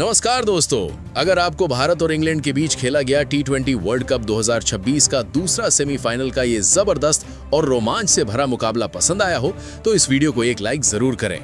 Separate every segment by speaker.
Speaker 1: नमस्कार दोस्तों, अगर आपको भारत और इंग्लैंड के बीच खेला गया टी20 वर्ल्ड कप 2026 का दूसरा सेमीफाइनल का ये जबरदस्त और रोमांच से भरा मुकाबला पसंद आया हो तो इस वीडियो को एक लाइक जरूर करें।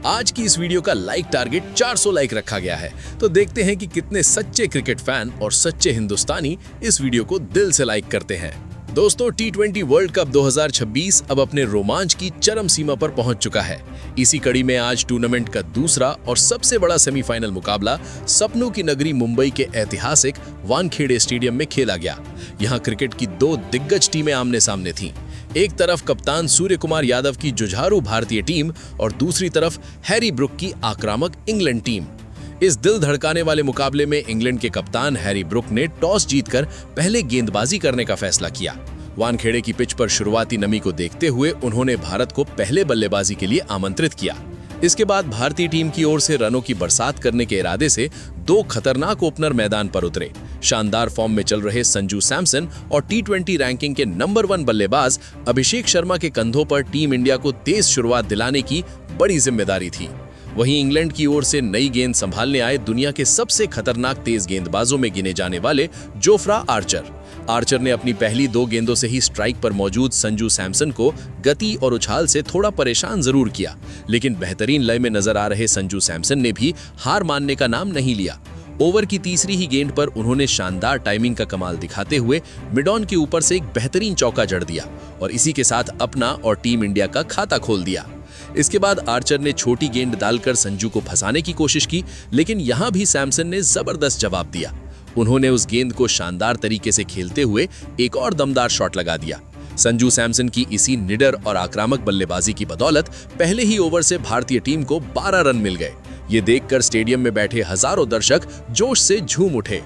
Speaker 1: आज की इस वीडियो का लाइक टारगेट 400 लाइक रखा गया है, तो देखते हैं कि कितने सच्चे क्रिकेट फैन और सच्चे हिंदुस्तानी इस वीडियो को दिल से लाइक करते हैं। दोस्तों, टी20 वर्ल्ड कप 2026 अब अपने रोमांच की चरम सीमा पर पहुंच चुका है। इसी कड़ी में आज टूर्नामेंट का दूसरा और सबसे बड़ा सेमीफाइनल मुकाबला सपनों की नगरी मुंबई के ऐतिहासिक वानखेड़े स्टेडियम में खेला गया। यहां क्रिकेट की दो दिग्गज टीमें आमने सामने थीं। एक तरफ कप्तान सूर्य कुमार यादव की जुझारू भारतीय टीम और दूसरी तरफ हैरी ब्रुक की आक्रामक इंग्लैंड टीम। इस दिल धड़काने वाले मुकाबले में इंग्लैंड के कप्तान हैरी ब्रुक ने टॉस जीतकर पहले गेंदबाजी करने का फैसला किया। वानखेड़े की पिच पर शुरुआती नमी को देखते हुए उन्होंने भारत को पहले बल्लेबाजी के लिए आमंत्रित किया। इसके बाद भारतीय टीम की ओर से रनों की बरसात करने के इरादे से दो खतरनाक ओपनर मैदान पर उतरे। शानदार फॉर्म में चल रहे संजू सैमसन और टी20 रैंकिंग के नंबर 1 बल्लेबाज अभिषेक शर्मा के कंधों पर टीम इंडिया को तेज शुरुआत दिलाने की बड़ी जिम्मेदारी थी। वहीं इंग्लैंड की ओर से नई गेंद संभालने आए दुनिया के सबसे खतरनाक तेज गेंदबाजों में गिने जाने वाले जोफ्रा आर्चर ने अपनी पहली 2 गेंदों से ही स्ट्राइक पर मौजूद संजू सैमसन को गति और उछाल से थोड़ा परेशान जरूर किया, लेकिन बेहतरीन लय में नजर आ रहे संजू सैमसन ने भी हार मानने का नाम नहीं लिया। ओवर की तीसरी ही गेंद पर उन्होंने शानदार टाइमिंग का कमाल दिखाते हुए मिड ऑन के ऊपर से एक बेहतरीन चौका जड़ दिया और इसी के साथ अपना और टीम इंडिया का खाता खोल दिया। इसके बाद आर्चर ने छोटी गेंद डालकर संजू को फंसाने की कोशिश की, लेकिन यहां भी सैमसन ने जबरदस्त जवाब दिया। उन्होंने उस गेंद को शानदार तरीके से खेलते हुए एक और दमदार शॉट लगा दिया। संजू सैमसन की इसी निडर और आक्रामक बल्लेबाजी की बदौलत पहले ही ओवर से भारतीय टीम को 12 रन मिल गए। ये देखकर स्टेडियम में बैठे हजारों दर्शक जोश से झूम उठे।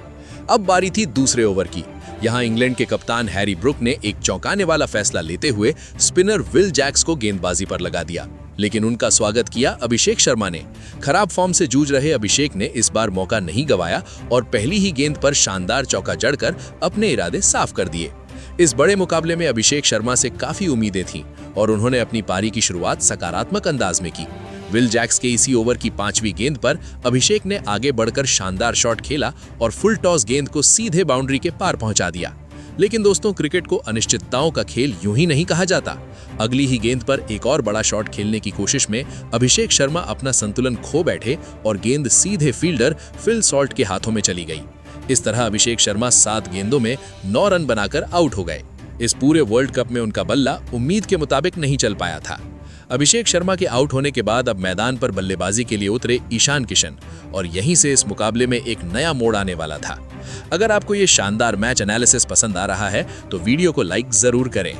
Speaker 1: अब बारी थी दूसरे ओवर की। यहां इंग्लैंड के कप्तान हैरी ब्रुक ने एक चौंकाने वाला फैसला लेते हुए स्पिनर विल जैक्स को गेंदबाजी पर लगा दिया, लेकिन उनका स्वागत किया अभिषेक शर्मा ने। खराब फॉर्म से जूझ रहे अभिषेक ने इस बार मौका नहीं गंवाया और पहली ही गेंद पर शानदार चौका जड़कर अपने इरादे साफ कर दिए। इस बड़े मुकाबले में अभिषेक शर्मा से काफी उम्मीदें थीं और उन्होंने अपनी पारी की शुरुआत सकारात्मक अंदाज में की। विल जैक्स के इसी ओवर की 5वीं गेंद पर अभिषेक ने आगे बढ़कर शानदार शॉट खेला और फुल टॉस गेंद को सीधे बाउंड्री के पार पहुंचा दिया। लेकिन दोस्तों, क्रिकेट को अनिश्चितताओं का खेल यूं ही नहीं कहा जाता। अगली ही गेंद पर एक और बड़ा शॉट खेलने की कोशिश में अभिषेक शर्मा अपना संतुलन खो बैठे और गेंद सीधे फील्डर फिल सॉल्ट के हाथों में चली गई। इस तरह अभिषेक शर्मा 7 गेंदों में 9 रन बनाकर आउट हो गए। इस पूरे वर्ल्ड कप में उनका बल्ला उम्मीद के मुताबिक नहीं चल पाया था। अभिषेक शर्मा के आउट होने के बाद अब मैदान पर बल्लेबाजी के लिए उतरे ईशान किशन और यहीं से इस मुकाबले में एक नया मोड़ आने वाला था। अगर आपको ये शानदार मैच एनालिसिस पसंद आ रहा है तो वीडियो को लाइक जरूर करें।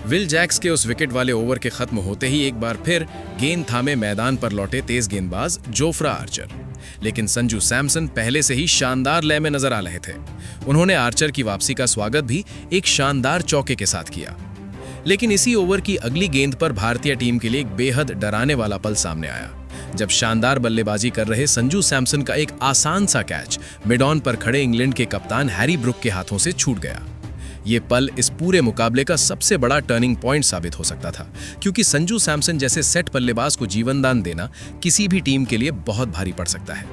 Speaker 2: विल जैक्स के उस विकेट वाले ओवर के खत्म होते ही एक बार फिर गेंद थामे मैदान पर लौटे तेज गेंदबाज जोफ्रा आर्चर, लेकिन संजू सैमसन पहले से ही शानदार लय में नजर आ रहे थे। उन्होंने आर्चर की वापसी का स्वागत भी एक शानदार चौके के साथ किया, लेकिन इसी ओवर की अगली गेंद पर भारतीय टीम के लिए एक बेहद डराने वाला पल सामने आया, जब शानदार बल्लेबाजी कर रहे संजू सैमसन का एक आसान सा कैच मिड ऑन पर खड़े इंग्लैंड के कप्तान हैरी ब्रुक के हाथों से छूट गया। ये पल इस पूरे मुकाबले का सबसे बड़ा टर्निंग पॉइंट साबित हो सकता था, क्योंकि संजू सैमसन जैसे सेट बल्लेबाज को जीवनदान देना किसी भी टीम के लिए बहुत भारी पड़ सकता है,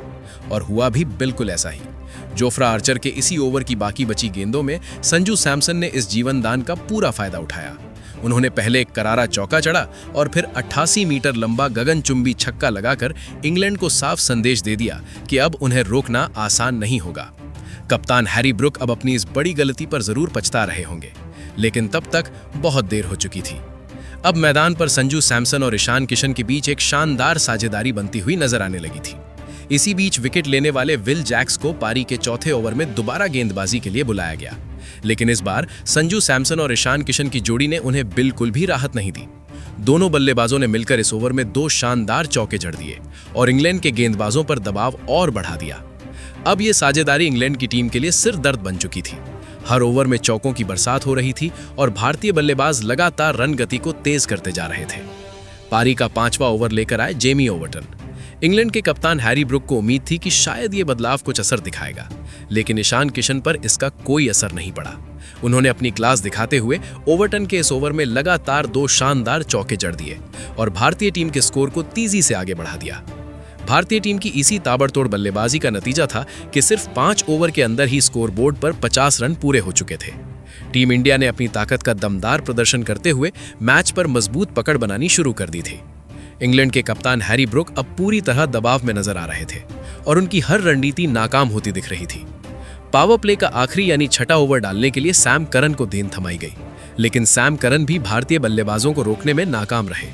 Speaker 2: और हुआ भी बिल्कुल ऐसा ही। जोफ्रा आर्चर के इसी ओवर की बाकी बची गेंदों में संजू सैमसन ने इस जीवनदान का पूरा फायदा उठाया। उन्होंने पहले एक करारा चौका चढ़ा और फिर 88 मीटर लंबा गगनचुंबी छक्का लगाकर इंग्लैंड को साफ संदेश दे दिया कि अब उन्हें रोकना आसान नहीं होगा। कप्तान हैरी ब्रुक अब अपनी इस बड़ी गलती पर जरूर पछता रहे होंगे, लेकिन तब तक बहुत देर हो चुकी थी। अब मैदान पर संजू सैमसन और ईशान किशन के बीच एक शानदार साझेदारी बनती हुई नजर आने लगी थी। इसी बीच विकेट लेने वाले विल जैक्स को पारी के चौथे ओवर में दोबारा गेंदबाजी के लिए बुलाया गया, लेकिन इस बार संजू सैमसन और ईशान किशन की जोड़ी ने उन्हें बिल्कुल भी राहत नहीं दी। दोनों बल्लेबाजों ने मिलकर इस ओवर में 2 शानदार चौके जड़ दिए और इंग्लैंड के गेंदबाजों पर दबाव और बढ़ा दिया। अब ये साझेदारी इंग्लैंड की टीम के लिए सिर दर्द बन चुकी थी। हर ओवर में चौकों की बरसात हो रही थी और भारतीय बल्लेबाज लगातार रन गति को तेज करते जा रहे थे। पारी का 5वां ओवर लेकर आए जेमी ओवर्टन। इंग्लैंड के कप्तान हैरी ब्रुक को उम्मीद थी कि शायद ये बदलाव कुछ असर दिखाएगा, लेकिन ईशान किशन पर इसका कोई असर नहीं पड़ा। उन्होंने अपनी क्लास दिखाते हुए ओवर्टन के इस ओवर में लगातार 2 शानदार चौके जड़ दिए और भारतीय टीम के स्कोर को तेजी से आगे बढ़ा दिया। भारतीय टीम की इसी ताबड़तोड़ बल्लेबाजी का नतीजा था कि सिर्फ 5 ओवर के अंदर ही स्कोरबोर्ड पर 50 रन पूरे हो चुके थे। टीम इंडिया ने अपनी ताकत का दमदार प्रदर्शन करते हुए मैच पर मजबूत पकड़ बनानी शुरू कर दी थी। इंग्लैंड के कप्तान हैरी ब्रुक अब पूरी तरह दबाव में नजर आ रहे थे और उनकी हर रणनीति नाकाम होती दिख रही थी। पावर प्ले का आखिरी यानी छठा ओवर डालने के लिए सैम करन को गेंद थमाई गई, लेकिन सैम करन भी भारतीय बल्लेबाजों को रोकने में नाकाम रहे।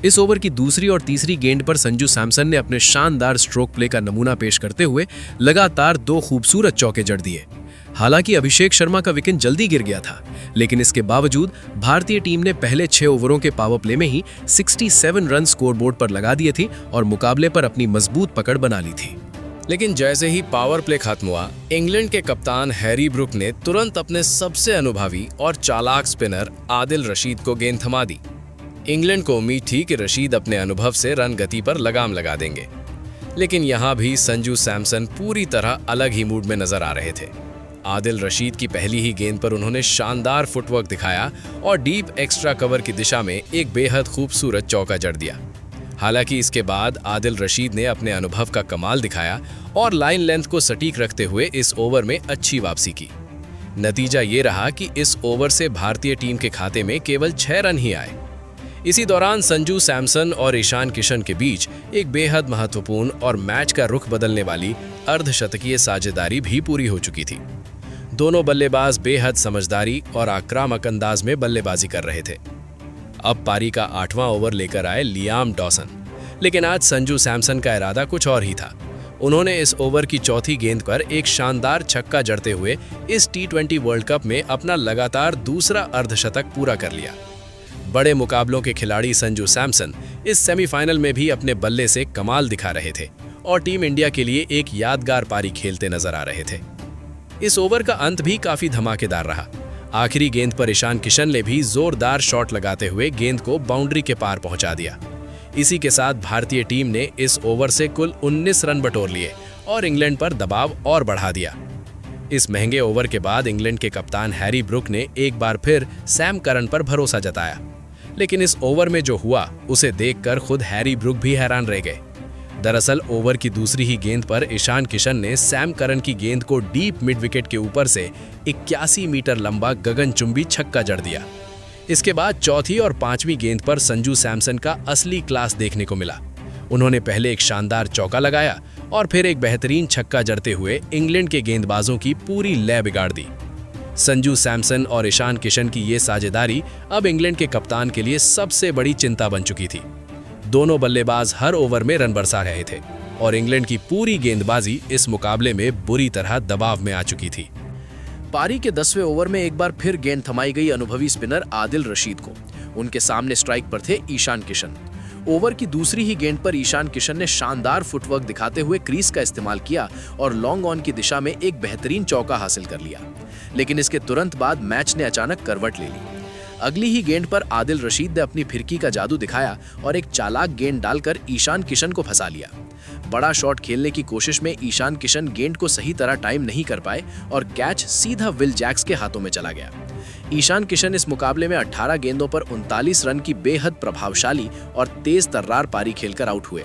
Speaker 2: इस ओवर की दूसरी और तीसरी गेंद पर संजू सैमसन ने अपने शानदार स्ट्रोक प्ले का नमूना पेश करते हुए लगातार 2 खूबसूरत चौके जड़ दिए। हालांकि अभिषेक शर्मा का विकेट जल्दी गिर गया था, लेकिन इसके बावजूद भारतीय टीम ने पहले 6 ओवरों के पावर प्ले में ही 67 रन स्कोरबोर्ड पर लगा दिए थे और मुकाबले पर अपनी मजबूत पकड़ बना ली थी।
Speaker 1: लेकिन जैसे ही पावर प्ले खत्म हुआ, इंग्लैंड के कप्तान हैरी ब्रुक ने तुरंत अपने सबसे अनुभवी और चालाक स्पिनर आदिल रशीद को गेंद थमा दी। इंग्लैंड को उम्मीद थी कि रशीद अपने अनुभव से रन गति पर लगाम लगा देंगे, लेकिन यहां भी संजू सैमसन पूरी तरह अलग ही मूड में नजर आ रहे थे। आदिल रशीद की पहली ही गेंद पर उन्होंने शानदार फुटवर्क दिखाया और डीप एक्स्ट्रा कवर की दिशा में एक बेहद खूबसूरत चौका जड़ दिया। हालांकि इसके बाद आदिल रशीद ने अपने अनुभव का कमाल दिखाया और लाइन लेंथ को सटीक रखते हुए इस ओवर में अच्छी वापसी की। नतीजा ये रहा कि इस ओवर से भारतीय टीम के खाते में केवल 6 रन ही आए। इसी दौरान संजू सैमसन और ईशान किशन के बीच एक बेहद महत्वपूर्ण और मैच का रुख बदलने वाली अर्धशतकीय साझेदारी भी पूरी हो चुकी थी। दोनों बल्लेबाज बेहद समझदारी और आक्रामक अंदाज में बल्लेबाजी कर रहे थे। अब पारी का 8वां ओवर लेकर आए लियाम डॉसन, लेकिन आज संजू सैमसन का इरादा कुछ और ही था। उन्होंने इस ओवर की चौथी गेंद पर एक शानदार छक्का जड़ते हुए इस T20 वर्ल्ड कप में अपना लगातार दूसरा अर्धशतक पूरा कर लिया। बड़े मुकाबलों के खिलाड़ी संजू सैमसन इस सेमीफाइनल में भी अपने बल्ले से कमाल दिखा रहे थे और टीम इंडिया के लिए एक यादगार पारी खेलते नजर आ रहे थे। इस ओवर का अंत भी काफी धमाकेदार रहा। आखिरी गेंद पर ईशान किशन ने भी जोरदार शॉट लगाते हुए गेंद को बाउंड्री के पार पहुंचा दिया। इसी के साथ भारतीय टीम ने इस ओवर से कुल 19 रन बटोर लिए और इंग्लैंड पर दबाव और बढ़ा दिया। इस महंगे ओवर के बाद इंग्लैंड के कप्तान हैरी ब्रुक ने एक बार फिर सैम करन पर भरोसा जताया, लेकिन इस ओवर में जो हुआ उसे देखकर खुद हैरी ब्रुक भी हैरान रह गए। दरअसल ओवर की दूसरी ही गेंद पर ईशान किशन ने सैम करन की गेंद को डीप मिड विकेट के ऊपर से 81 मीटर लंबा गगनचुंबी छक्का जड़ दिया। इसके बाद चौथी और 5वीं गेंद पर संजू सैमसन का असली क्लास देखने को मिला। उन्होंने पहले एक शानदार चौका लगाया और फिर एक बेहतरीन छक्का जड़ते हुए इंग्लैंड के गेंदबाजों की पूरी लय बिगाड़ दी। संजू सैमसन और ईशान किशन की ये साझेदारी अब इंग्लैंड के कप्तान के लिए सबसे बड़ी चिंता बन चुकी थी। दोनों बल्लेबाज हर ओवर में रन बरसा रहे थे और इंग्लैंड की पूरी गेंदबाजी इस मुकाबले में बुरी तरह दबाव में आ चुकी थी। पारी के 10वें ओवर में एक बार फिर गेंद थमाई गई अनुभवी स्पिनर आदिल रशीद को। उनके सामने स्ट्राइक पर थे ईशान किशन। ओवर की दूसरी ही गेंद पर ईशान किशन ने शानदार फुटवर्क दिखाते हुए क्रीज का इस्तेमाल किया और लॉन्ग ऑन की दिशा में एक बेहतरीन चौका हासिल कर लिया। लेकिन इसके तुरंत बाद मैच ने अचानक करवट ले ली। अगली ही गेंद पर आदिल रशीद ने अपनी फिरकी का जादू दिखाया और एक चालाक गेंद डालकर ईशान किशन को फंसा लिया। बड़ा शॉट खेलने की कोशिश में ईशान किशन गेंद को सही तरह टाइम नहीं कर पाए और कैच सीधा विल जैक्स के हाथों में चला गया। ईशान किशन इस मुकाबले में 18 गेंदों पर 39 रन की बेहद प्रभावशाली और तेज तर्रार पारी खेलकर आउट हुए।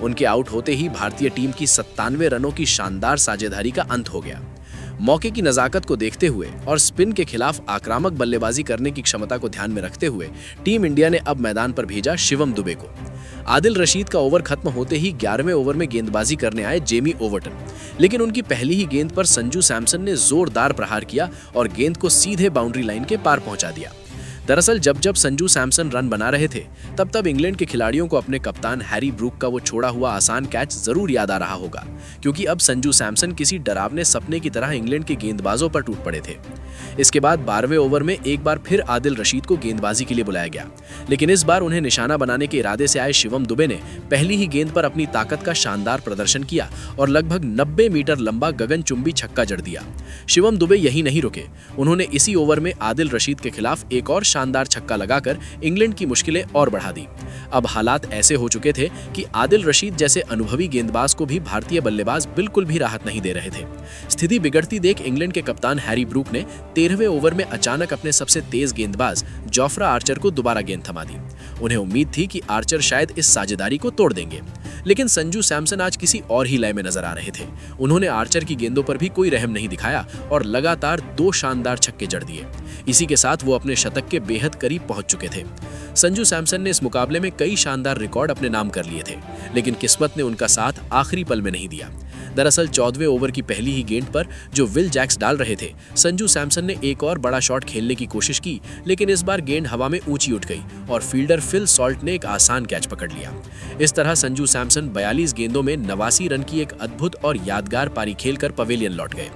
Speaker 1: उनके आउट होते ही भारतीय टीम की 97 रनों की शानदार साझेदारी का अंत हो गया। मौके की नजाकत को देखते हुए और स्पिन के खिलाफ आक्रामक बल्लेबाजी करने की क्षमता को ध्यान में रखते हुए टीम इंडिया ने अब मैदान पर भेजा शिवम दुबे को। आदिल रशीद का ओवर खत्म होते ही 11वें ओवर में गेंदबाजी करने आए जेमी ओवर्टन, लेकिन उनकी पहली ही गेंद पर संजू सैमसन ने जोरदार प्रहार किया और गेंद को सीधे बाउंड्री लाइन के पार पहुंचा दिया। दरअसल जब जब संजू सैमसन रन बना रहे थे तब तब इंग्लैंड के खिलाड़ियों को अपने कप्तान हैरी ब्रुक का वो छोड़ा हुआ आसान कैच जरूर याद आ रहा होगा, क्योंकि अब संजू सैमसन किसी डरावने सपने की तरह इंग्लैंड के गेंदबाजों पर टूट पड़े थे। इसके बाद 12वें ओवर में एक बार फिर आदिल रशीद को गेंदबाजी के लिए बुलाया गया, लेकिन इस बार उन्हें निशाना बनाने के इरादे से आए शिवम दुबे ने पहली ही गेंद पर अपनी ताकत का शानदार प्रदर्शन किया और लगभग 90 मीटर लंबा गगनचुंबी छक्का जड़ दिया। शिवम दुबे यही नहीं रुके, उन्होंने इसी ओवर में आदिल रशीद के खिलाफ एक और शानदार छक्का लगाकर इंग्लैंड की मुश्किलें और बढ़ा दी। अब हालात ऐसे हो चुके थे कि आदिल रशीद जैसे अनुभवी गेंदबाज को भी भारतीय बल्लेबाज बिल्कुल भी राहत नहीं दे रहे थे। स्थिति बिगड़ती देख इंग्लैंड के कप्तान हैरी ब्रूक ने 13वें ओवर में अचानक अपने सबसे तेज गेंदबाज जोफ्रा आर्चर को दोबारा गेंद थमा दी। उन्हें उम्मीद थी कि आर्चर शायद इस साझेदारी को तोड़ देंगे, लेकिन संजू सैमसन आज किसी और ही लय में नजर आ रहे थे। उन्होंने आर्चर की गेंदों पर भी कोई रहम नहीं दिखाया और लगातार 2 शानदार छक्के जड़ दिए। इसी के साथ वो अपने शतक के बेहद करीब पहुंच चुके थे। संजू सैमसन ने इस मुकाबले में कई शानदार रिकॉर्ड अपने नाम कर लिए थे, लेकिन किस्मत ने उनका साथ आखिरी पल में नहीं दिया। दरअसल 14वें ओवर की पहली ही गेंद पर जो विल जैक्स डाल रहे थे, संजू सैमसन ने एक और बड़ा शॉट खेलने की कोशिश की, लेकिन इस बार गेंद हवा में ऊंची उठ गई और फील्डर फिल सॉल्ट ने एक आसान कैच पकड़ लिया। इस तरह संजू सैमसन 42 गेंदों में 89 रन की एक अद्भुत और यादगार पारी खेलकर पवेलियन लौट गए।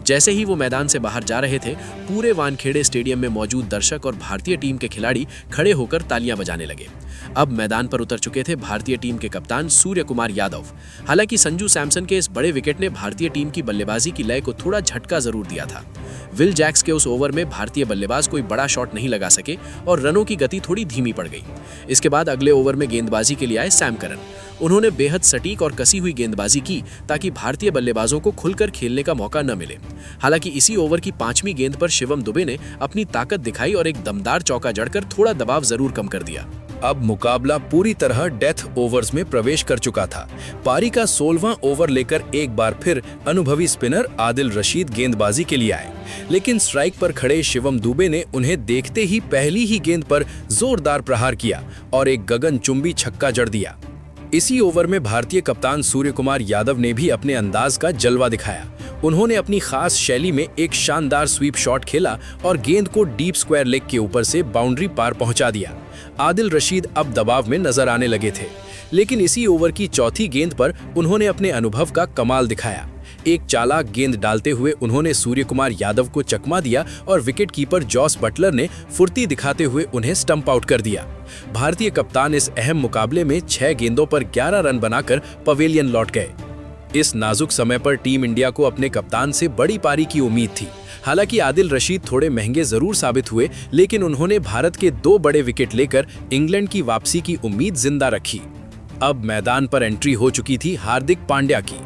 Speaker 1: जैसे ही वो मैदान से बाहर जा रहे थे, पूरे वानखेड़े स्टेडियम में मौजूद दर्शक और भारतीय टीम के खिलाड़ी खड़े होकर तालियां बजाने लगे। अब मैदान पर उतर चुके थे भारतीय टीम के कप्तान सूर्य कुमार यादव। हालांकि संजू सैमसन के इस बड़े विकेट ने भारतीय टीम की बल्लेबाजी की लय को थोड़ा झटका जरूर दिया था। विल जैक्स के उस ओवर में भारतीय बल्लेबाज कोई बड़ा शॉट नहीं लगा सके और रनों की गति थोड़ी धीमी पड़ गई। इसके बाद अगले ओवर में गेंदबाजी के लिए आए सैम करन। उन्होंने बेहद सटीक और कसी हुई गेंदबाजी की ताकि भारतीय बल्लेबाजों को खुलकर खेलने का मौका न मिले। हालांकि इसी ओवर की 5वीं गेंद पर शिवम दुबे ने अपनी ताकत दिखाई और एक दमदार चौका जड़कर थोड़ा दबाव जरूर कम कर दिया।
Speaker 2: अब मुकाबला पूरी तरह डेथ ओवर्स में प्रवेश कर चुका था। पारी का 16वां ओवर लेकर एक बार फिर अनुभवी स्पिनर आदिल रशीद गेंदबाजी के लिए आए, लेकिन स्ट्राइक पर खड़े शिवम दुबे ने उन्हें देखते ही पहली ही गेंद पर जोरदार प्रहार किया और एक गगनचुंबी छक्का जड़ दिया। इसी ओवर में भारतीय कप्तान सूर्य कुमार यादव ने भी अपने अंदाज का जलवा दिखाया। उन्होंने अपनी खास शैली में एक शानदार स्वीप शॉट खेला और गेंद को डीप स्क्वायर लेग के ऊपर से बाउंड्री पार पहुंचा दिया। आदिल रशीद अब दबाव में नजर आने लगे थे, लेकिन इसी ओवर की चौथी गेंद पर उन्होंने अपने अनुभव का कमाल दिखाया। एक चालाक गेंद डालते हुए उन्होंने सूर्य कुमार यादव को चकमा दिया और विकेट कीपर जॉस बटलर ने फुर्ती दिखाते हुए उन्हें स्टंप आउट कर दिया। भारतीय कप्तान इस अहम मुकाबले में 6 गेंदों पर 11 रन बनाकर पवेलियन लौट गए। इस नाजुक समय पर टीम इंडिया को अपने कप्तान से बड़ी पारी की उम्मीद थी। हालांकि आदिल रशीद थोड़े महंगे जरूर साबित हुए, लेकिन उन्होंने भारत के 2 बड़े विकेट लेकर इंग्लैंड की वापसी की उम्मीद जिंदा रखी। अब मैदान पर एंट्री हो चुकी थी हार्दिक पांड्या की।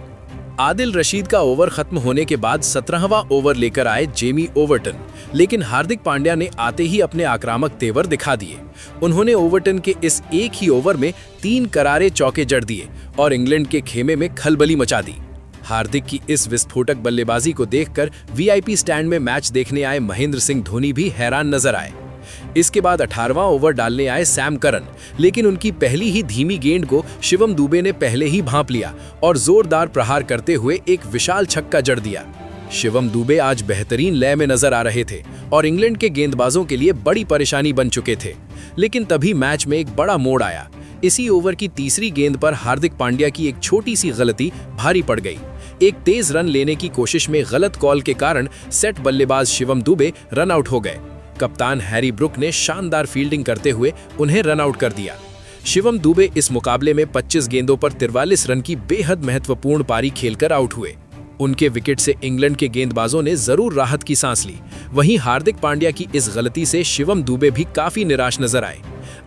Speaker 2: आदिल रशीद का ओवर खत्म होने के बाद 17वां ओवर लेकर आए जेमी ओवर्टन, लेकिन हार्दिक पांड्या ने आते ही अपने आक्रामक तेवर दिखा दिए। उन्होंने ओवर्टन के इस एक ही ओवर में 3 करारे चौके जड़ दिए और इंग्लैंड के खेमे में खलबली मचा दी। हार्दिक की इस विस्फोटक बल्लेबाजी को देखकर वीआईपी स्टैंड में मैच देखने आए महेंद्र सिंह धोनी भी हैरान नजर आए। इसके बाद 18वां ओवर डालने आए सैम करन, लेकिन उनकी पहली ही धीमी गेंद को शिवम दुबे ने पहले ही भांप लिया और जोरदार प्रहार करते हुए एक विशाल छक्का जड़ दिया। शिवम दुबे आज बेहतरीन लय में नजर आ रहे थे और इंग्लैंड के गेंदबाजों के लिए बड़ी परेशानी बन चुके थे, लेकिन तभी मैच में एक बड़ा मोड़ आया। इसी ओवर की तीसरी गेंद पर हार्दिक पांड्या की एक छोटी सी गलती भारी पड़ गई। एक तेज रन लेने की कोशिश में गलत कॉल के कारण सेट बल्लेबाज शिवम दुबे रन आउट हो गए। कप्तान हैरी ब्रूक ने शानदार फील्डिंग करते हुए उन्हें रन आउट कर दिया। शिवम दुबे इस मुकाबले में 25 गेंदों पर 43 रन की बेहद महत्वपूर्ण पारी खेलकर आउट हुए। उनके विकेट से इंग्लैंड के गेंदबाजों ने जरूर राहत की सांस ली। वहीं हार्दिक पांड्या की इस गलती से शिवम दुबे भी काफी निराश नजर आए।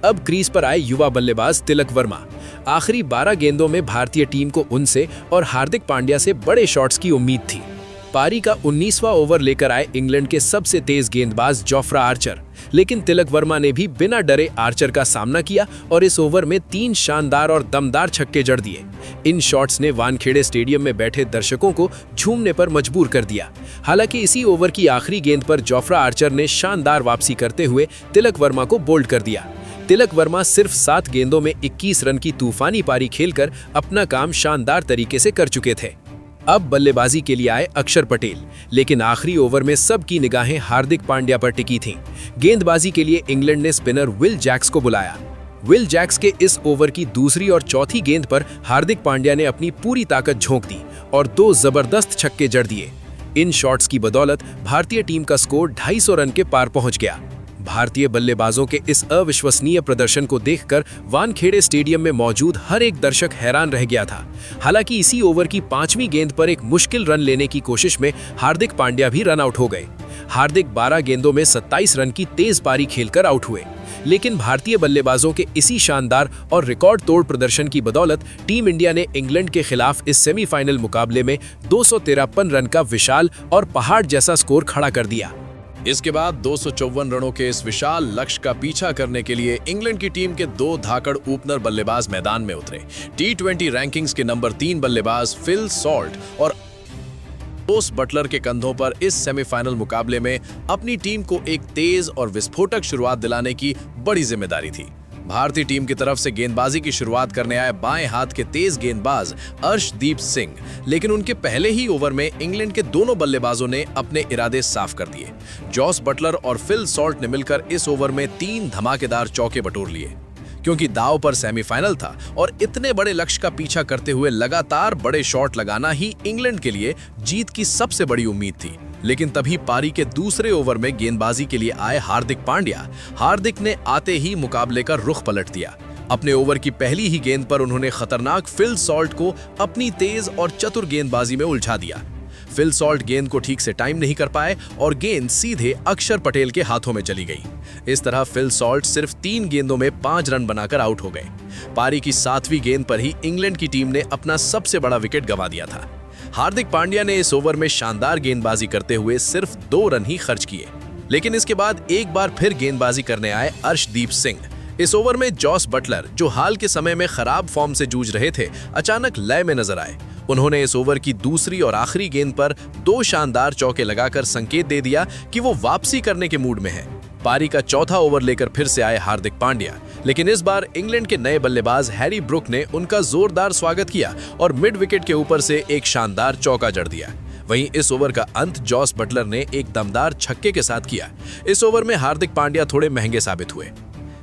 Speaker 2: अब क्रीज पर आए युवा बल्लेबाज तिलक वर्मा। आखिरी 12 गेंदों में भारतीय टीम को उनसे और हार्दिक पांड्या से बड़े शॉट्स की उम्मीद थी। पारी का 19वां ओवर लेकर आए इंग्लैंड के सबसे तेज गेंदबाज जोफ्रा आर्चर, लेकिन तिलक वर्मा ने भी बिना डरे आर्चर का सामना किया और इस ओवर में 3 शानदार और दमदार छक्के जड़ दिए। इन शॉट्स ने वानखेड़े स्टेडियम में बैठे दर्शकों को झूमने पर मजबूर कर दिया। हालांकि इसी ओवर की आखिरी गेंद पर जोफ्रा आर्चर ने शानदार वापसी करते हुए तिलक वर्मा को बोल्ड कर दिया। तिलक वर्मा सिर्फ 7 गेंदों में 21 रन की तूफानी पारी खेलकर अपना काम शानदार तरीके से कर चुके थे। अब बल्लेबाजी के लिए आए अक्षर पटेल, लेकिन आखिरी ओवर में सबकी निगाहें हार्दिक पांड्या पर टिकी थीं। गेंदबाजी के लिए इंग्लैंड ने स्पिनर विल जैक्स को बुलाया। विल जैक्स के इस ओवर की दूसरी और चौथी गेंद पर हार्दिक पांड्या ने अपनी पूरी ताकत झोंक दी और 2 जबरदस्त छक्के जड़ दिए। इन शॉट्स की बदौलत भारतीय टीम का स्कोर 250 रन के पार पहुंच गया।
Speaker 3: भारतीय बल्लेबाजों के इस अविश्वसनीय प्रदर्शन को देखकर वानखेड़े स्टेडियम में मौजूद हर एक दर्शक हैरान रह गया था। हालांकि इसी ओवर की 5वीं गेंद पर एक मुश्किल रन लेने की कोशिश में हार्दिक पांड्या भी रन आउट हो गए। हार्दिक 12 गेंदों में 27 रन की तेज पारी खेलकर आउट हुए, लेकिन भारतीय बल्लेबाजों के इसी शानदार और रिकॉर्ड तोड़ प्रदर्शन की बदौलत टीम इंडिया ने इंग्लैंड के खिलाफ इस सेमीफाइनल मुकाबले में 253 रन का विशाल और पहाड़ जैसा स्कोर खड़ा कर दिया।
Speaker 1: इसके बाद 254 रनों के इस विशाल लक्ष्य का पीछा करने के लिए इंग्लैंड की टीम के 2 धाकड़ ओपनर बल्लेबाज मैदान में उतरे। T20 रैंकिंग्स के नंबर 3 बल्लेबाज फिल सॉल्ट और जोस बटलर के कंधों पर इस सेमीफाइनल मुकाबले में अपनी टीम को एक तेज और विस्फोटक शुरुआत दिलाने की बड़ी जिम्मेदारी थी। भारतीय टीम की तरफ से गेंदबाजी की शुरुआत करने आए बाएं हाथ के तेज गेंदबाज अर्शदीप सिंह, लेकिन उनके पहले ही ओवर में इंग्लैंड के दोनों बल्लेबाजों ने अपने इरादे साफ कर दिए। जोस बटलर और फिल सॉल्ट ने मिलकर इस ओवर में 3 धमाकेदार चौके बटोर लिए। क्योंकि दांव पर सेमीफाइनल था और इतने बड़े लक्ष्य का पीछा करते हुए लगातार बड़े शॉट लगाना ही इंग्लैंड के लिए जीत की सबसे बड़ी उम्मीद थी। लेकिन तभी पारी के दूसरे ओवर में गेंदबाजी के लिए आए हार्दिक ने आते ही मुकाबले का रुख पलट दिया। अपने ओवर की पहली ही गेंद पर उन्होंने खतरनाक फिल सॉल्ट को अपनी तेज और चतुर गेंदबाजी में उलझा दिया। फिल सॉल्ट गेंद को ठीक से टाइम नहीं कर पाए और गेंद सीधे अक्षर पटेल के हाथों में चली गई। इस तरह फिल सॉल्ट सिर्फ 3 गेंदों में 5 रन बनाकर आउट हो गए। पारी की 7वीं गेंद पर ही इंग्लैंड की टीम ने अपना सबसे बड़ा विकेट गंवा दिया था। हार्दिक पांड्या ने इस ओवर में शानदार गेंदबाजी करते हुए सिर्फ 2 रन ही खर्च किए, लेकिन इसके बाद एक बार फिर गेंदबाजी करने आए अर्शदीप सिंह। इस ओवर में जोस बटलर, जो हाल के समय में खराब फॉर्म से जूझ रहे थे, अचानक लय में नजर आए। उन्होंने इस ओवर की दूसरी और आखिरी गेंद पर 2 शानदार चौके लगाकर संकेत दे दिया कि वो वापसी करने के मूड में है। पारी का चौथा ओवर लेकर फिर से आए हार्दिक पांड्या, लेकिन इस बार इंग्लैंड के नए बल्लेबाज हैरी ब्रुक ने उनका जोरदार स्वागत किया और मिड विकेट के ऊपर से एक शानदार चौका जड़ दिया। वहीं इस ओवर का अंत जोस बटलर ने एक दमदार छक्के के साथ किया। इस ओवर में हार्दिक पांड्या थोड़े महंगे साबित हुए।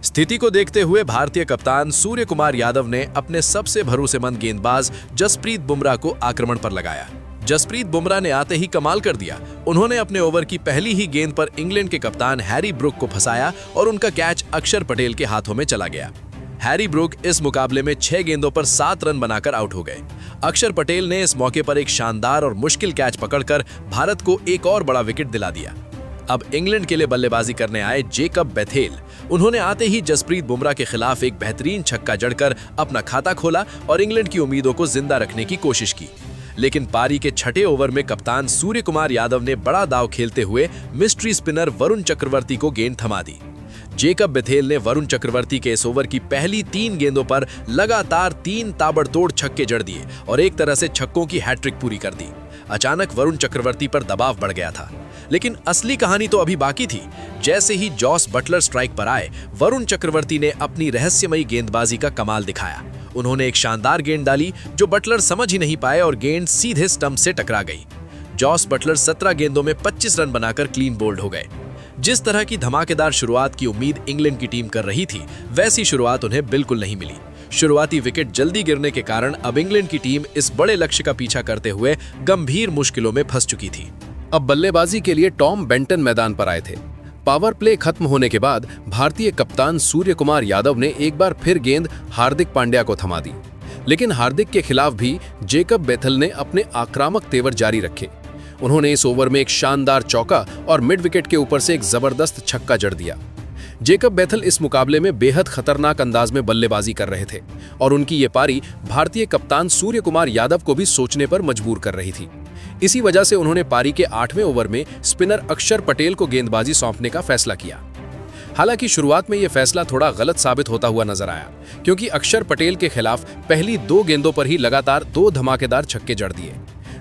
Speaker 1: स्थिति को देखते हुए भारतीय कप्तान सूर्य कुमार यादव ने अपने सबसे भरोसेमंद गेंदबाज जसप्रीत बुमराह को आक्रमण पर लगाया। जसप्रीत बुमराह ने आते ही कमाल कर दिया। उन्होंने अपने ओवर की पहली ही गेंद पर इंग्लैंड के कप्तान हैरी ब्रुक को फंसाया और उनका कैच अक्षर पटेल के हाथों में चला गया। हैरी ब्रुक इस मुकाबले में 6 गेंदों पर 7 रन बनाकर आउट हो गए। अक्षर पटेल ने इस मौके पर एक शानदार और मुश्किल कैच पकड़कर भारत को एक और बड़ा विकेट दिला दिया। अब इंग्लैंड के लिए बल्लेबाजी करने आए जेकब बेथेल। उन्होंने आते ही जसप्रीत बुमराह के खिलाफ एक बेहतरीन छक्का जड़कर अपना खाता खोला और इंग्लैंड की उम्मीदों को जिंदा रखने की कोशिश की। लेकिन पारी के 6ठे ओवर में कप्तान सूर्य कुमार यादव ने बड़ा दांव खेलते हुए मिस्ट्री स्पिनर वरुण चक्रवर्ती को गेंद थमा दी। जेकब बेथेल ने वरुण चक्रवर्ती के इस ओवर की पहली 3 गेंदों पर लगातार 3 ताबड़तोड़ छक्के जड़ दिए और एक तरह से छक्कों की हैट्रिक पूरी कर दी। अचानक वरुण चक्रवर्ती पर दबाव बढ़ गया था, लेकिन असली कहानी तो अभी बाकी थी। जैसे ही जोस बटलर स्ट्राइक पर आए, वरुण चक्रवर्ती ने अपनी रहस्यमयी गेंदबाजी का कमाल दिखाया। उन्होंने एक शानदार गेंद डाली जो बटलर समझ ही नहीं पाए और गेंद सीधे स्टंप से टकरा गई। जोस बटलर 17 गेंदों में 25 रन बनाकर क्लीन बोल्ड हो गए। जिस तरह की धमाकेदार शुरुआत की उम्मीद इंग्लैंड की टीम कर रही थी, वैसी शुरुआत उन्हें बिल्कुल नहीं मिली। शुरुआती विकेट जल्दी गिरने के कारण अब इंग्लैंड की टीम इस बड़े लक्ष्य का पीछा करते हुए गंभीर मुश्किलों में फंस चुकी थी।
Speaker 3: अब बल्लेबाजी के लिए टॉम बेंटन मैदान पर आए थे। पावर प्ले खत्म होने के बाद भारतीय कप्तान सूर्य कुमार यादव ने एक बार फिर गेंद हार्दिक पांड्या को थमा दी, लेकिन हार्दिक के खिलाफ भी जेकब बेथेल ने अपने आक्रामक तेवर जारी रखे। उन्होंने इस ओवर में एक शानदार चौका और मिड विकेट के ऊपर से एक जबरदस्त छक्का जड़ दिया। जेकब बेथेल इस मुकाबले में बेहद खतरनाक अंदाज में बल्लेबाजी कर रहे थे और उनकी ये पारी भारतीय कप्तान सूर्य कुमार यादव को भी सोचने पर मजबूर कर रही थी। इसी वजह से उन्होंने पारी के 8वें ओवर में स्पिनर अक्षर पटेल को गेंदबाजी सौंपने का फैसला किया। हालांकि शुरुआत में यह फैसला थोड़ा गलत साबित होता हुआ नजर आया, क्योंकि अक्षर पटेल के खिलाफ पहली 2 गेंदों पर ही लगातार 2 धमाकेदार छक्के जड़ दिए।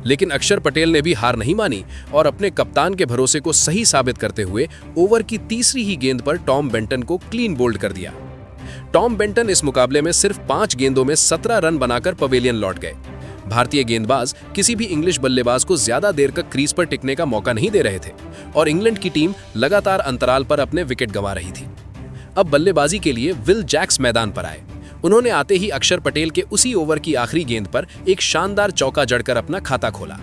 Speaker 3: लेकिन अक्षर पटेल ने भी हार नहीं मानी और अपने कप्तान के भरोसे को सही साबित करते हुए ओवर की तीसरी ही गेंद पर टॉम बेंटन को क्लीन बोल्ड कर दिया। टॉम बेंटन इस मुकाबले में सिर्फ 5 गेंदों में 17 रन बनाकर पवेलियन लौट गए। भारतीय गेंदबाज किसी भी इंग्लिश बल्लेबाज को ज्यादा देर तक क्रीज पर टिकने का मौका नहीं दे रहे थे और इंग्लैंड की टीम लगातार अंतराल पर अपने विकेट गंवा रही थी। अब बल्लेबाजी के लिए विल जैक्स मैदान पर आए। उन्होंने आते ही अक्षर पटेल के उसी ओवर की आखिरी गेंद पर एक शानदार चौका जड़कर अपना खाता खोला।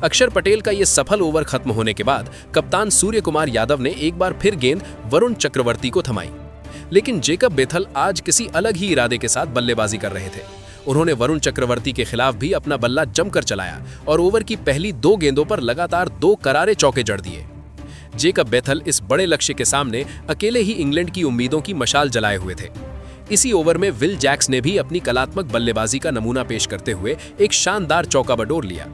Speaker 3: अक्षर पटेल का ये सफल ओवर खत्म होने के बाद कप्तान सूर्य कुमार यादव ने एक बार फिर गेंद वरुण चक्रवर्ती को थमाई। लेकिन जेकब बेथल आज किसी अलग ही इरादे के साथ बल्लेबाजी कर रहे थे। उन्होंने वरुण चक्रवर्ती के खिलाफ भी अपना बल्ला जमकर चलाया और ओवर की पहली 2 गेंदों पर लगातार 2 करारे चौके जड़ दिए। जेकब बेथल इस बड़े लक्ष्य के सामने अकेले ही इंग्लैंड की उम्मीदों की मशाल जलाए हुए थे। इसी ओवर में विल जैक्स ने भी अपनी कलात्मक बल्लेबाजी का नमूना पेश करते हुए एक शानदार चौका बटोर लिया।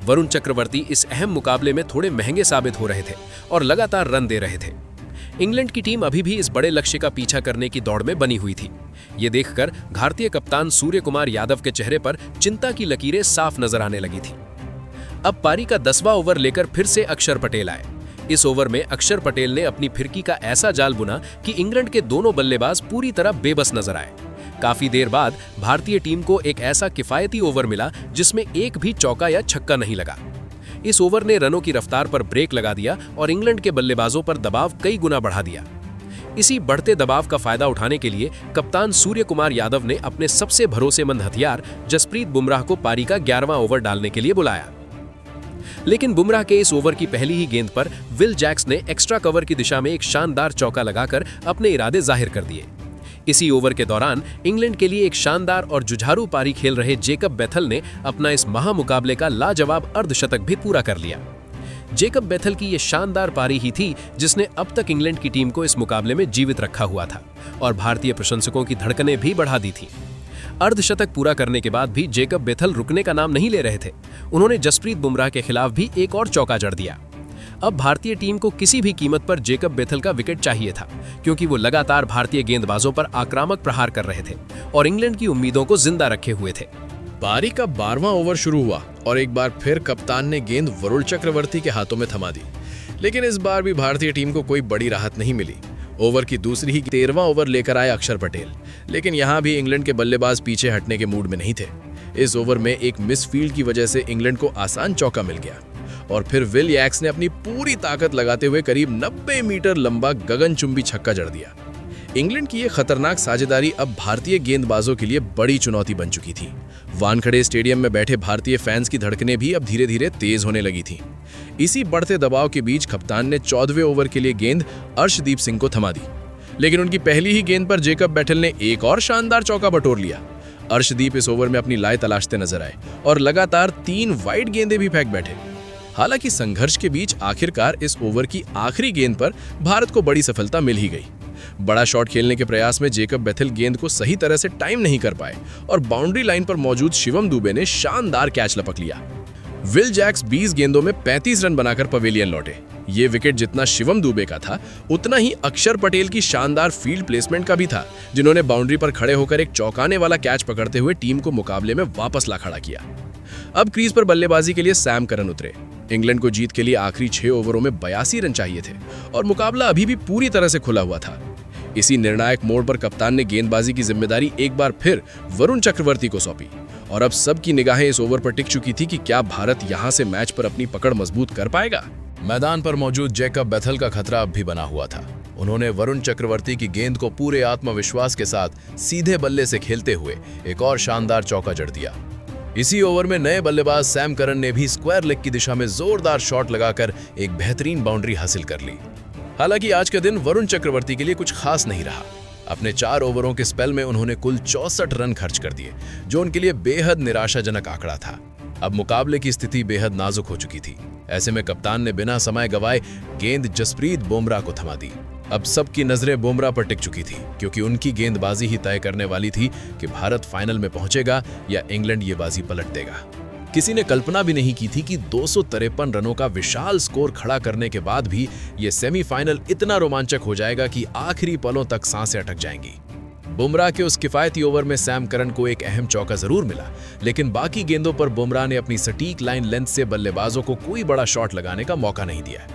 Speaker 3: वरुण चक्रवर्ती इस अहम मुकाबले में थोड़े महंगे साबित हो रहे थे और लगातार रन दे रहे थे। इंग्लैंड की टीम अभी भी इस बड़े लक्ष्य का पीछा करने की दौड़ में बनी हुई थी। ये देखकर भारतीय कप्तान सूर्य कुमार यादव के चेहरे पर चिंता की लकीरें साफ नजर आने लगी थी। अब पारी का 10वां ओवर लेकर फिर से अक्षर पटेल आए। इस ओवर में अक्षर पटेल ने अपनी फिरकी का ऐसा जाल बुना कि इंग्लैंड के दोनों बल्लेबाज पूरी तरह बेबस नजर आए। काफी देर बाद भारतीय टीम को एक ऐसा किफायती ओवर मिला जिसमें एक भी चौका या छक्का नहीं लगा। इस ओवर ने रनों की रफ्तार पर ब्रेक लगा दिया और इंग्लैंड के बल्लेबाजों पर दबाव कई गुना बढ़ा दिया। इसी बढ़ते दबाव का फायदा उठाने के लिए कप्तान सूर्य कुमार यादव ने अपने सबसे भरोसेमंद हथियार जसप्रीत बुमराह को पारी का 11वां ओवर डालने के लिए बुलाया। लेकिन बुमराह के इस ओवर की पहली ही गेंद पर विल जैक्स ने एक्स्ट्रा कवर की दिशा में एक शानदार चौका लगाकर अपने इरादे जाहिर कर दिए। इसी ओवर के दौरान इंग्लैंड के लिए एक शानदार और जुझारू पारी खेल रहे जेकब बेथल ने अपना इस महामुकाबले का लाजवाब अर्धशतक भी पूरा कर लिया। जेकब बेथल की ये शानदार पारी ही थी जिसने अब तक इंग्लैंड की टीम को इस मुकाबले में जीवित रखा हुआ था और भारतीय प्रशंसकों की धड़कनें भी बढ़ा दी थी। अर्धशतक पूरा करने के बाद भी जेकब बेथल रुकने का नाम नहीं ले रहे थे। उन्होंने जसप्रीत बुमराह के खिलाफ भी एक और चौका जड़ दिया। अब भारतीय टीम को किसी भी कीमत पर जेकब बेथल का विकेट चाहिए था, क्योंकि वो लगातार भारतीय गेंदबाजों पर आक्रामक प्रहार कर रहे थे और इंग्लैंड की उम्मीदों को जिंदा रखे हुए थे।
Speaker 1: पारी का 12वां ओवर शुरू हुआ और एक बार फिर कप्तान ने गेंद वरुण चक्रवर्ती के हाथों में थमा दी। लेकिन इस बार भी भारतीय टीम को कोई बड़ी राहत नहीं मिली। ओवर की दूसरी ही 13वां ओवर लेकर आए अक्षर पटेल, लेकिन यहां भी इंग्लैंड के बल्लेबाज पीछे हटने के मूड में नहीं थे। इस ओवर में एक मिस फील्ड की वजह से इंग्लैंड को आसान चौका मिल गया और फिर विल जैक्स ने अपनी पूरी ताकत लगाते हुए करीब 90 मीटर लंबा गगनचुंबी छक्का जड़ दिया। इंग्लैंड की यह खतरनाक साझेदारी अब भारतीय गेंदबाजों के लिए बड़ी चुनौती बन चुकी थी। वानखेड़े स्टेडियम में बैठे भारतीय फैंस की धड़कनें भी अब धीरे धीरे तेज होने लगी थी। इसी बढ़ते दबाव के बीच कप्तान ने 14वें ओवर के लिए गेंद अर्शदीप सिंह को थमा दी, लेकिन उनकी पहली ही गेंद पर जेकब बेथल ने एक और शानदार चौका बटोर लिया। अर्शदीप इस ओवर में अपनी लाए तलाशते नजर आए और लगातार 3 वाइड गेंदें भी फेंक बैठे। हालांकि संघर्ष के बीच आखिरकार इस ओवर की आखिरी गेंद पर भारत को बड़ी सफलता मिल ही गई। बड़ा शॉट खेलने के प्रयास में जेकब बेथल गेंद को सही तरह से टाइम नहीं कर पाए और बाउंड्री लाइन पर मौजूद शिवम दुबे ने शानदार कैच लपक लिया। विल जैक्स 20 गेंदों में 35 रन बनाकर पवेलियन लौटे। ये विकेट जितना शिवम दुबे का था उतना ही अक्षर पटेल की शानदार फील्ड प्लेसमेंट का भी था, जिन्होंने बाउंड्री पर खड़े होकर एक चौंकाने वाला कैच पकड़ते हुए टीम को मुकाबले में वापस ला खड़ा किया। अब क्रीज पर बल्लेबाजी के लिए सैम करन उतरे। इंग्लैंड को जीत के लिए आखिरी 6 ओवरों में 82 रन चाहिए थे और मुकाबला अभी भी पूरी तरह से खुला हुआ था। इसी निर्णायक मोड़ पर कप्तान ने गेंदबाजी की जिम्मेदारी एक बार फिर वरुण चक्रवर्ती को सौंपी और अब सबकी निगाहें इस ओवर पर टिक चुकी थी कि क्या भारत यहां से मैच पर अपनी पकड़ मजबूत कर पाएगा। मैदान पर मौजूद जेकब बेथल का खतरा अब भी बना हुआ था। उन्होंने वरुण चक्रवर्ती की गेंद को पूरे आत्मविश्वास के साथ सीधे बल्ले से खेलते हुए एक और शानदार चौका जड़ दिया। इसी ओवर में नए बल्लेबाज सैम करन ने भी स्क्वायर लेग की दिशा में जोरदार शॉट लगाकर एक बेहतरीन बाउंड्री हासिल कर ली। हालांकि आज का दिन वरुण चक्रवर्ती के लिए कुछ खास नहीं रहा। अपने 4 ओवरों के स्पेल में उन्होंने कुल 64 रन खर्च कर दिए, जो उनके लिए बेहद निराशाजनक आंकड़ा था। अब मुकाबले की स्थिति बेहद नाजुक हो चुकी थी। ऐसे में कप्तान ने बिना समय गवाए गेंद जसप्रीत बुमराह को थमा दी। अब सबकी नजरें बुमराह पर टिक चुकी थी, क्योंकि उनकी गेंदबाजी ही तय करने वाली थी कि भारत फाइनल में पहुंचेगा या इंग्लैंड ये बाजी पलट देगा। किसी ने कल्पना भी नहीं की थी कि 253 रनों का विशाल स्कोर खड़ा करने के बाद भी ये सेमीफाइनल इतना रोमांचक हो जाएगा कि आखिरी पलों तक सांसें अटक जाएंगी। बुमराह के उस किफायती ओवर में सैम करन को एक अहम चौका जरूर मिला, लेकिन बाकी गेंदों पर बुमराह ने अपनी सटीक लाइन लेंथ से बल्लेबाजों को कोई बड़ा शॉट लगाने का मौका नहीं दिया।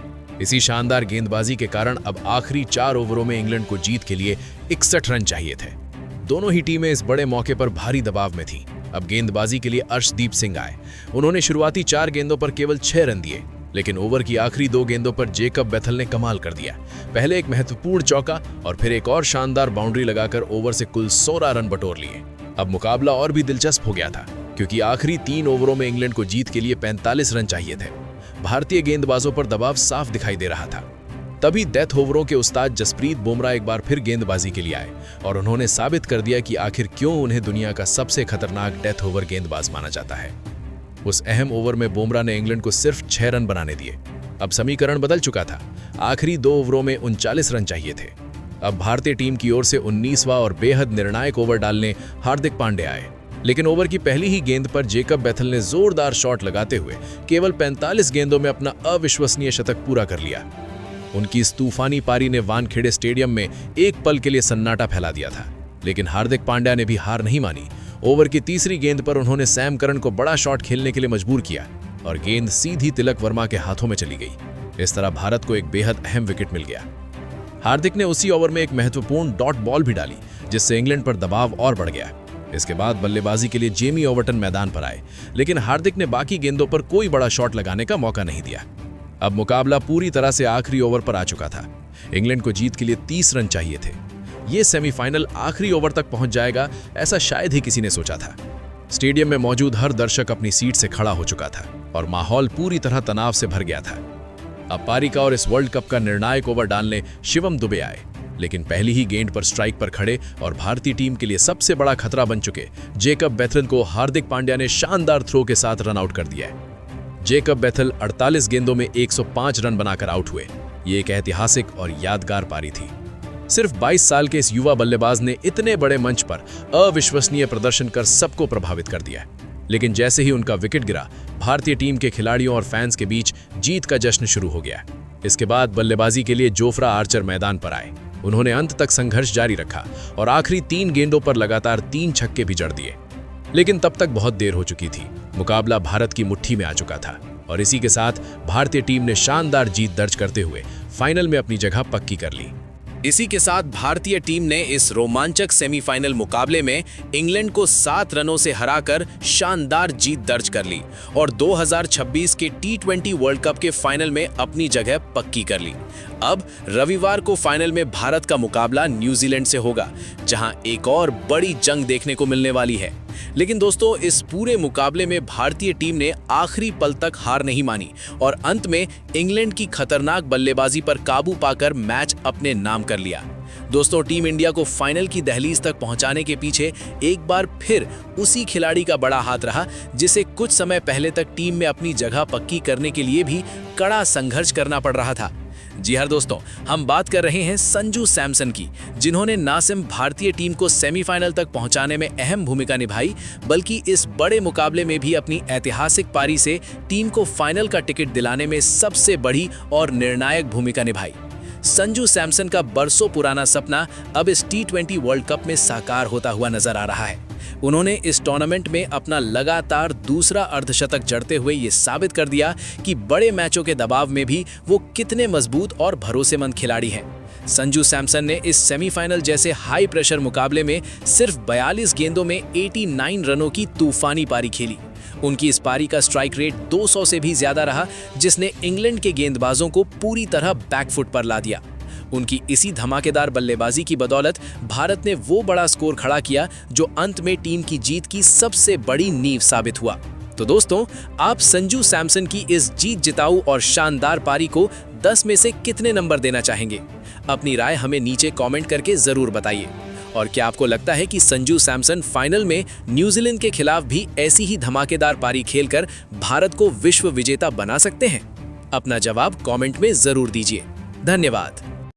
Speaker 1: इसी शानदार गेंदबाजी के कारण अब आखिरी 4 ओवरों में इंग्लैंड को जीत के लिए 61 रन चाहिए थे। दोनों ही टीमें इस बड़े मौके पर भारी दबाव में थीं। अब गेंदबाजी के लिए अर्शदीप सिंह आए। उन्होंने शुरुआती 4 गेंदों पर केवल 6 रन दिए, लेकिन ओवर की आखिरी 2 गेंदों पर जेकब बेथल ने कमाल कर दिया। पहले एक महत्वपूर्ण चौका और फिर एक और शानदार बाउंड्री लगाकर ओवर से कुल 16 रन बटोर लिए। अब मुकाबला और भी दिलचस्प हो गया था, क्योंकि आखिरी 3 ओवरों में इंग्लैंड को जीत के लिए 45 रन चाहिए थे। भारतीय गेंदबाजों पर दबाव साफ दिखाई दे रहा था। तभी डेथ ओवरों के उस्ताद जसप्रीत बुमराह एक बार फिर गेंदबाजी के लिए आए और उन्होंने साबित कर दिया कि आखिर क्यों उन्हें दुनिया का सबसे खतरनाक डेथ ओवर गेंदबाज माना जाता है। उस अहम ओवर में बुमराह ने इंग्लैंड को सिर्फ 6 रन बनाने दिए। अब समीकरण बदल चुका था। आखिरी 2 ओवरों में 39 रन चाहिए थे। अब भारतीय टीम की ओर से 19वां और बेहद निर्णायक ओवर डालने हार्दिक पांड्या आए, लेकिन ओवर की पहली ही गेंद पर जेकब बेथल ने जोरदार शॉट लगाते हुए केवल 45 गेंदों में अपना अविश्वसनीय शतक पूरा कर लिया। उनकी इस तूफानी पारी ने वानखेड़े स्टेडियम में एक पल के लिए सन्नाटा फैला दिया था, लेकिन हार्दिक पांड्या ने भी हार नहीं मानी। ओवर की तीसरी गेंद पर उन्होंने सैम करन को बड़ा शॉट खेलने के लिए मजबूर किया और गेंद सीधी तिलक वर्मा के हाथों में चली गई। इस तरह भारत को एक बेहद अहम विकेट मिल गया। हार्दिक ने उसी ओवर में एक महत्वपूर्ण डॉट बॉल भी डाली, जिससे इंग्लैंड पर दबाव और बढ़ गया। इसके बाद बल्लेबाजी के लिए जेमी ओवर्टन मैदान पर आए, लेकिन हार्दिक ने बाकी गेंदों पर कोई बड़ा शॉट लगाने का मौका नहीं दिया। अब मुकाबला पूरी तरह से आखिरी ओवर पर आ चुका था। इंग्लैंड को जीत के लिए 30 रन चाहिए थे। ये सेमीफाइनल आखिरी ओवर तक पहुंच जाएगा, ऐसा शायद ही किसी ने सोचा था। स्टेडियम में मौजूद हर दर्शक अपनी सीट से खड़ा हो चुका था और माहौल पूरी तरह तनाव से भर गया था। अब पारी का और इस वर्ल्ड कप का निर्णायक ओवर डालने शिवम दुबे आए, लेकिन पहली ही गेंद पर स्ट्राइक पर खड़े और भारतीय टीम के लिए सबसे बड़ा खतरा बन चुके जेकब बेथल को हार्दिक पांड्या ने शानदार थ्रो के साथ रन आउट कर दिया। जेकब बेथल 48 गेंदों में 105 रन बनाकर आउट हुए। ये एक ऐतिहासिक और यादगार पारी थी। सिर्फ 22 साल के इस युवा बल्लेबाज ने इतने बड़े मंच पर अविश्वसनीय प्रदर्शन कर सबको प्रभावित कर दिया। लेकिन जैसे ही उनका विकेट गिरा, भारतीय टीम के खिलाड़ियों और फैंस के बीच जीत का जश्न शुरू हो गया। इसके बाद बल्लेबाजी के लिए जोफ्रा आर्चर मैदान पर आए। उन्होंने अंत तक संघर्ष जारी रखा और आखिरी 3 गेंदों पर लगातार 3 छक्के भी जड़ दिए। लेकिन तब तक बहुत देर हो चुकी थी। मुकाबला भारत की मुट्ठी में आ चुका था और इसी के साथ भारतीय टीम ने शानदार जीत दर्ज करते हुए फाइनल में अपनी जगह पक्की कर ली।
Speaker 2: इसी के साथ भारतीय टीम ने इस रोमांचक सेमीफाइनल मुकाबले में इंग्लैंड को 7 रनों से हराकर शानदार जीत दर्ज कर ली और 2026 के T20 वर्ल्ड कप के फाइनल में अपनी जगह पक्की कर ली। अब रविवार को फाइनल में भारत का मुकाबला न्यूजीलैंड से होगा, जहां एक और बड़ी जंग देखने को मिलने वाली है। लेकिन दोस्तों, इस पूरे मुकाबले में भारतीय टीम ने आखिरी पल तक हार नहीं मानी और अंत में इंग्लैंड की खतरनाक बल्लेबाजी पर काबू पाकर मैच अपने नाम कर लिया। दोस्तों, टीम इंडिया को फाइनल की दहलीज तक पहुंचाने के पीछे एक बार फिर उसी खिलाड़ी का बड़ा हाथ रहा, जिसे कुछ समय पहले तक टीम में अपनी जगह पक्की करने के लिए भी कड़ा संघर्ष करना पड़ रहा था। जी हाँ दोस्तों, हम बात कर रहे हैं संजू सैमसन की, जिन्होंने न सिर्फ भारतीय टीम को सेमीफाइनल तक पहुंचाने में अहम भूमिका निभाई, बल्कि इस बड़े मुकाबले में भी अपनी ऐतिहासिक पारी से टीम को फाइनल का टिकट दिलाने में सबसे बड़ी और निर्णायक भूमिका निभाई। संजू सैमसन का बरसों पुराना सपना अब इस T20 वर्ल्ड कप में साकार होता हुआ नजर आ रहा है। उन्होंने इस टूर्नामेंट में अपना लगातार दूसरा अर्धशतक जड़ते हुए ये साबित कर दिया कि बड़े मैचों के दबाव में भी वो कितने मजबूत और भरोसेमंद खिलाड़ी हैं। संजू सैमसन ने इस सेमीफाइनल जैसे हाई प्रेशर मुकाबले में सिर्फ 42 गेंदों में 89 रनों की तूफानी पारी खेली। उनकी इस पारी का स्ट्राइक रेट 200 से भी ज्यादा रहा, जिसने इंग्लैंड के गेंदबाजों को पूरी तरह बैकफुट पर ला दिया। उनकी इसी धमाकेदार बल्लेबाजी की बदौलत भारत ने वो बड़ा स्कोर खड़ा किया जो अंत में टीम की जीत की सबसे बड़ी नींव साबित हुआ। तो दोस्तों, आप संजू सैमसन की इस जीत जिताऊ और शानदार पारी को 10 में से कितने नंबर देना चाहेंगे? अपनी राय हमें नीचे कमेंट करके जरूर बताइए। और क्या आपको लगता है कि संजू सैमसन फाइनल में न्यूजीलैंड के खिलाफ भी ऐसी ही धमाकेदार पारी खेलकर भारत को विश्व विजेता बना सकते हैं? अपना जवाब कमेंट में जरूर दीजिए। धन्यवाद।